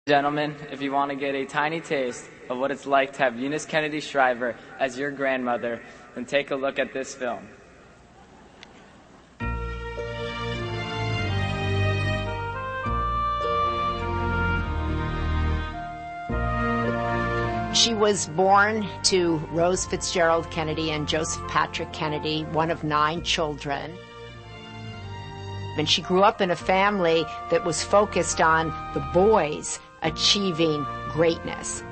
Gentlemen, if you want to get a tiny taste of what it's like to have Eunice Kennedy Shriver as your grandmother, then take a look at this film. She was born to Rose Fitzgerald Kennedy and Joseph Patrick Kennedy, one of 9 children. And she grew up in a family that was focused on the boys achieving greatness.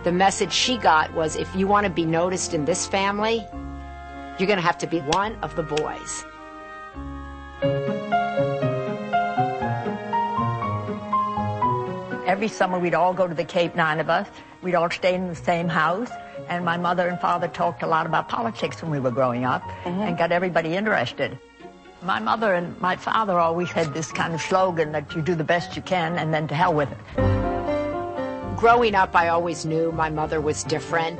The message she got was, if you want to be noticed in this family, you're going to have to be one of the boys. Every summer we'd all go to the Cape, 9 of us. We'd all stay in the same house. And my mother and father talked a lot about politics when we were growing up and got everybody interested. My mother and my father always had this kind of slogan that you do the best you can and then to hell with it. Growing up, I always knew my mother was different.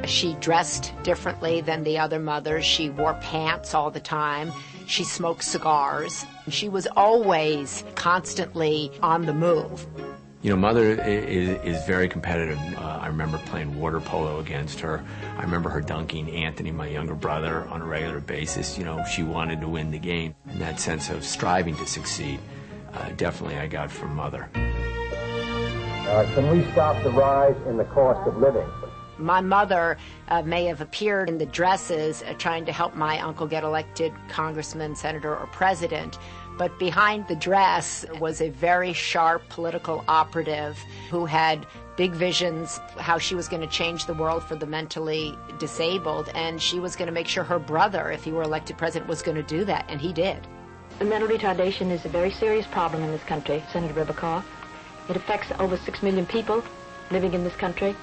She dressed differently than the other mothers. She wore pants all the time. She smoked cigars. She was always constantly on the move. You know, Mother is very competitive. I remember playing water polo against her. I remember her dunking Anthony, my younger brother, on a regular basis. You know, she wanted to win the game. And that sense of striving to succeed, definitely I got from Mother. Can we stop the rise in the cost of living? My mother may have appeared in the dresses trying to help my uncle get elected congressman, senator, or president. But behind the dress was a very sharp political operative who had big visions, how she was going to change the world for the mentally disabled, and she was going to make sure her brother, if he were elected president, was going to do that, and he did. Mental retardation is a very serious problem in this country, Senator Rivercar. It affects over 6 million people living in this country.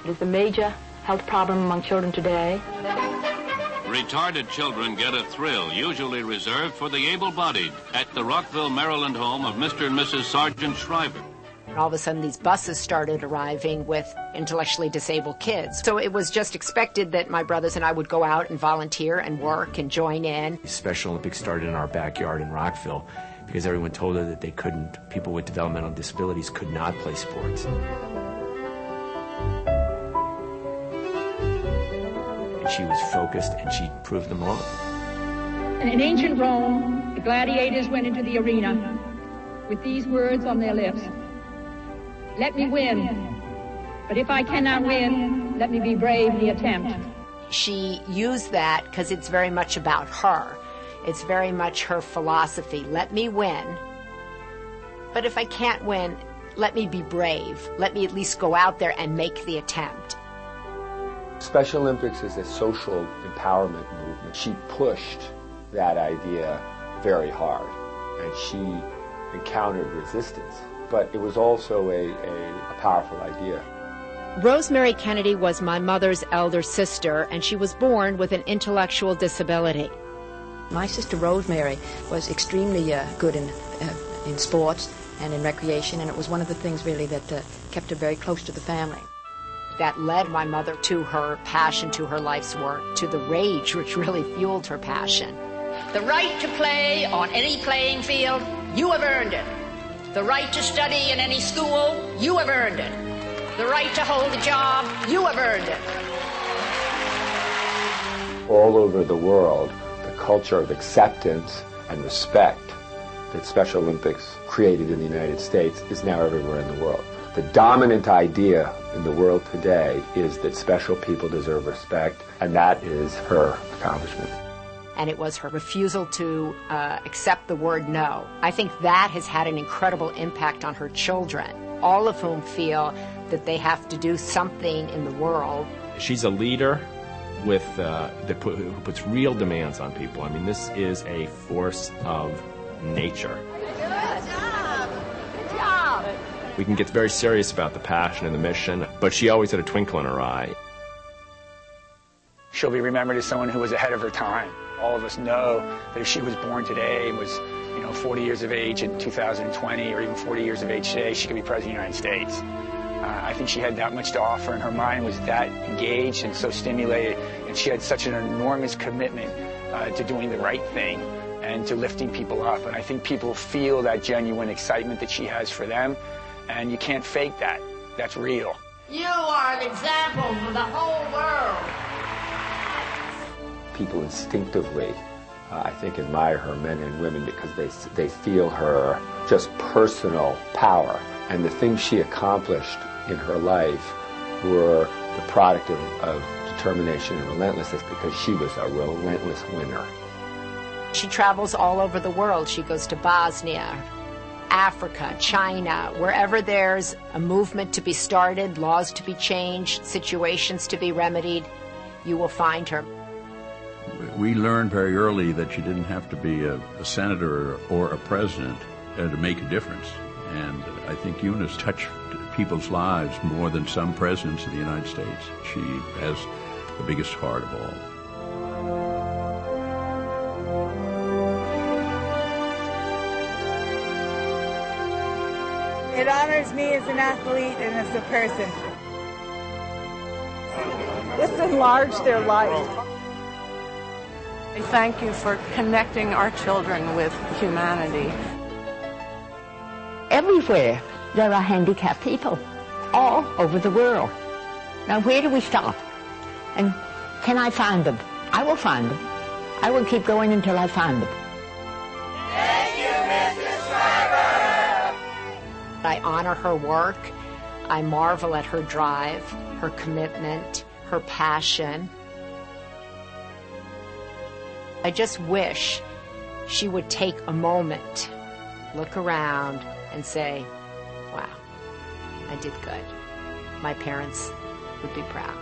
It is a major health problem among children today. Retarded children get a thrill, usually reserved for the able-bodied, at the Rockville, Maryland home of Mr. and Mrs. Sergeant Shriver. And all of a sudden, these buses started arriving with intellectually disabled kids. So it was just expected that my brothers and I would go out and volunteer and work and join in. Special Olympics started in our backyard in Rockville because everyone told her that they couldn't, people with developmental disabilities could not play sports. She was focused, and she proved them wrong. In ancient Rome, the gladiators went into the arena with these words on their lips: "Let me win, but if I cannot win, let me be brave in the attempt." She used that because it's very much about her. It's very much her philosophy. Let me win, but if I can't win, let me be brave. Let me at least go out there and make the attempt. Special Olympics is a social empowerment movement. She pushed that idea very hard, and she encountered resistance. But it was also a powerful idea. Rosemary Kennedy was my mother's elder sister, and she was born with an intellectual disability. My sister Rosemary was extremely good in sports and in recreation, and it was one of the things really that kept her very close to the family. That led my mother to her passion, to her life's work, to the rage which really fueled her passion. The right to play on any playing field, you have earned it. The right to study in any school, you have earned it. The right to hold a job, you have earned it. All over the world, the culture of acceptance and respect that Special Olympics created in the United States is now everywhere in the world. The dominant idea in the world today is that special people deserve respect, and that is her accomplishment. And it was her refusal to accept the word no. I think that has had an incredible impact on her children, all of whom feel that they have to do something in the world. She's a leader with who puts real demands on people. I mean, this is a force of nature. Good job! Good job! We can get very serious about the passion and the mission, but she always had a twinkle in her eye. She'll be remembered as someone who was ahead of her time. All of us know that if she was born today, was 40 years of age in 2020, or even 40 years of age today, she could be President of the United States. I think she had that much to offer, and her mind was that engaged and so stimulated, and she had such an enormous commitment to doing the right thing and to lifting people up. And I think people feel that genuine excitement that she has for them, and you can't fake that. That's real. You are an example for the whole world. People instinctively, I think, admire her, men and women, because they feel her just personal power. And the things she accomplished in her life were the product of determination and relentlessness, because she was a relentless winner. She travels all over the world. She goes to Bosnia, Africa, China, wherever there's a movement to be started, laws to be changed, situations to be remedied, you will find her. We learned very early that you didn't have to be a senator or a president to make a difference. And I think Eunice touched people's lives more than some presidents of the United States. She has the biggest heart of all. It honors me as an athlete and as a person. Just enlarge their life. I thank you for connecting our children with humanity. Everywhere there are handicapped people, all over the world. Now where do we stop? And can I find them? I will find them. I will keep going until I find them. Thank you, Mrs. Shriver. I honor her work. I marvel at her drive, her commitment, her passion. I just wish she would take a moment, look around, and say, wow, I did good. My parents would be proud.